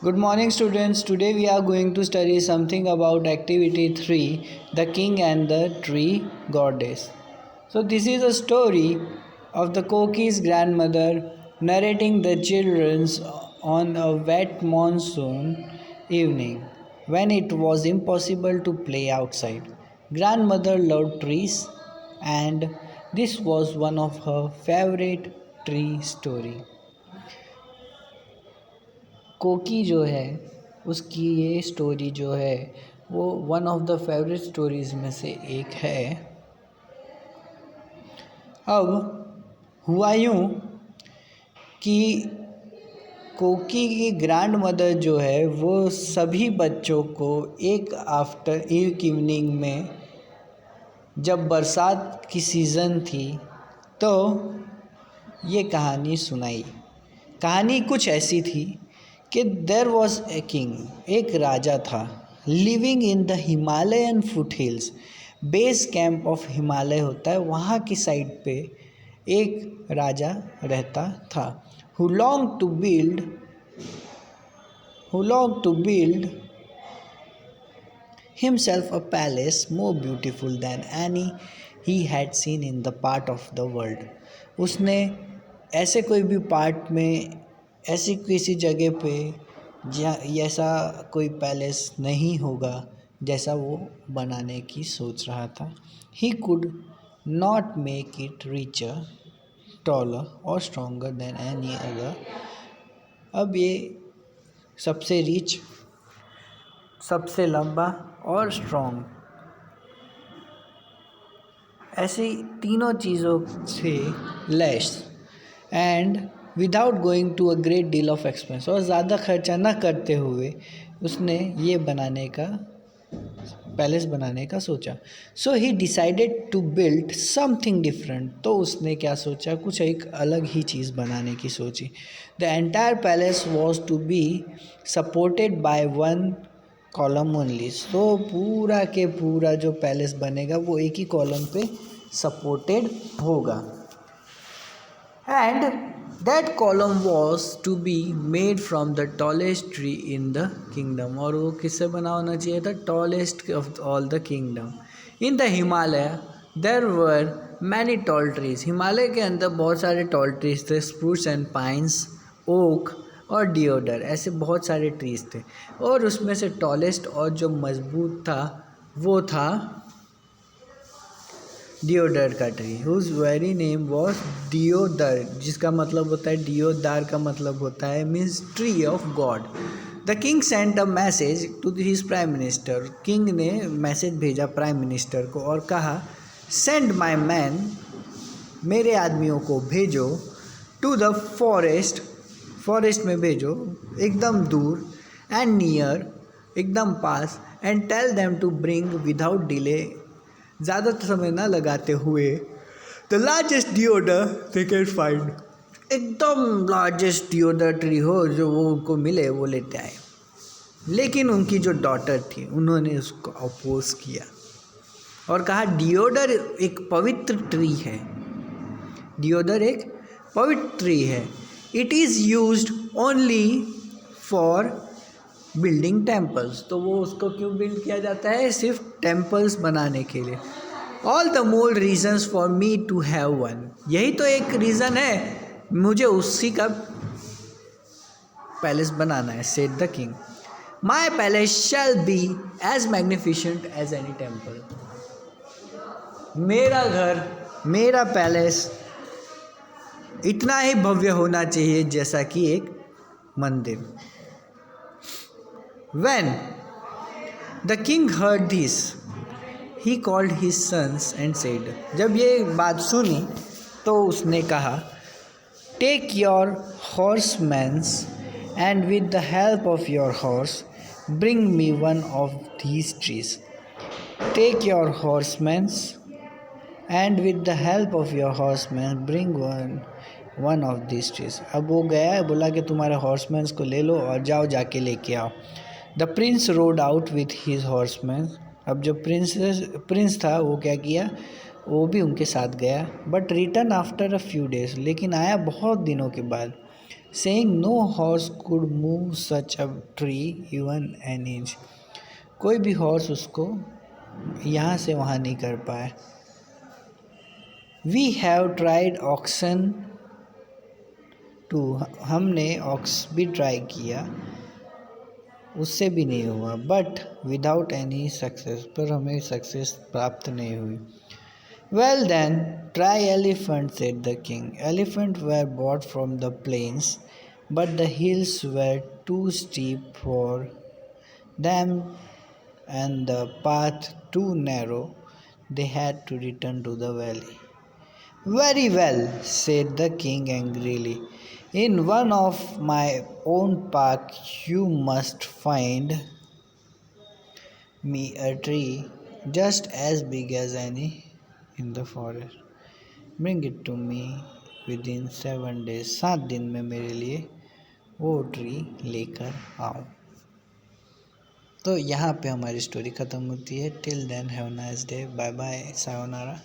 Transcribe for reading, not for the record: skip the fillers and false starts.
Good morning, students. Today we are going to study something about activity 3, the king and the tree goddess. So, this is a story of the Koki's grandmother narrating the children's on a wet monsoon evening when it was impossible to play outside. Grandmother loved trees, and this was one of her favorite tree story. कोकी जो है उसकी ये story जो है वो one of the favourite stories में से एक है। अब हुआ यूँ कि कोकी की ग्रैंड मदर जो है वो सभी बच्चों को एक इवनिंग में जब बरसात की सीज़न थी तो ये कहानी सुनाई। कहानी कुछ ऐसी थी कि देयर वॉज ए किंग, एक राजा था, living in the Himalayan foot hills. Base camp of Himalaya होता है, वहाँ की साइड पे एक राजा रहता था। Who long to build himself a palace more beautiful than any he had seen in the part of the world। उसने ऐसे कोई भी पार्ट में ऐसी किसी जगह पे जहाँ ऐसा कोई पैलेस नहीं होगा जैसा वो बनाने की सोच रहा था। He could not make it richer, taller और स्ट्रॉन्गर देन एनी अदर। अब ये सबसे रिच, सबसे लंबा और स्ट्रॉन्ग, ऐसी तीनों चीज़ों से less and without going to a great deal of expense, और ज़्यादा खर्चा न करते हुए उसने ये पैलेस बनाने का सोचा। So he decided to build something different. तो उसने क्या सोचा, कुछ एक अलग ही चीज़ बनाने की सोची। The entire palace was to be supported by one column only. तो पूरा के पूरा जो पैलेस बनेगा वो एक ही कॉलम पे सपोर्टेड होगा। And that column was to be made from the tallest tree in the kingdom. और वो किससे बना होना चाहिए था? Tallest of all the kingdom. In the Himalaya there were many tall trees. Himalaya के अंदर बहुत सारे टॉल ट्रीज थे, स्प्रूस एंड पाइन्स, ओक और डिओडर, ऐसे बहुत सारे ट्रीज थे। और उसमें से टॉलेस्ट और जो मजबूत था वो था डिओडर का tree, whose very name was deodar, जिसका मतलब होता है, डिओदार का मतलब होता है means tree of God. The king sent a message to his prime minister. King ने मैसेज भेजा प्राइम मिनिस्टर को और कहा, सेंड माई मैन, मेरे आदमियों को भेजो, टू द फॉरेस्ट में भेजो, एकदम दूर, एंड नियर, एकदम पास, and tell them to bring without delay, ज़्यादा समय ना लगाते हुए, the largest deodar they can find, एकदम लार्जेस्ट डिओडर ट्री हो जो वो उनको मिले वो लेते आए। लेकिन उनकी जो डॉटर थी उन्होंने उसको अपोज किया और कहा, डिओडर एक पवित्र ट्री है, डिओडर एक पवित्र ट्री है। It is used only for building temples. तो वो उसको क्यों बिल्ड किया जाता है? सिर्फ टेम्पल्स बनाने के लिए। All the more reasons for me to have one. यही तो एक रीज़न है मुझे उसी का पैलेस बनाना है, said the king. My palace shall be as magnificent as any temple. मेरा घर, मेरा पैलेस इतना ही भव्य होना चाहिए जैसा कि एक मंदिर। When the king heard this, he called his sons and said, जब ये बात सुनी तो उसने कहा, take your horsemen and with the help of your horse bring me one of these trees। take your horsemen and with the help of your horsemen bring one of these trees। अब वो गया, बोला कि तुम्हारे horseman को ले लो और जाके लेके आओ। The Prince road out with his horseman. अब जो प्रिंस था वो क्या किया, वो भी उनके साथ गया। But return after a few days, लेकिन आया बहुत दिनों के बाद। saying no horse could move such a tree even an inch. कोई भी हॉर्स उसको यहाँ से वहाँ नहीं कर पाए. We have tried oxen too, हमने ऑक्स भी ट्राई किया, उससे भी नहीं हुआ. बट विदाउट एनी सक्सेस, पर हमें सक्सेस प्राप्त नहीं हुई. Well then try elephant, said the king. Elephant were bought from the plains, but the hills were too steep for them and the path too narrow. They had to return to the valley. Very well, said the king angrily. In one of my own park you must find me a tree just as big as any in the forest. Bring it to me within 7 days. 7 दिन में मेरे लिए वो tree लेकर आओ. तो यहाँ पे हमारी स्टोरी ख़त्म होती है. Till then have nice day. Bye bye. Sayonara.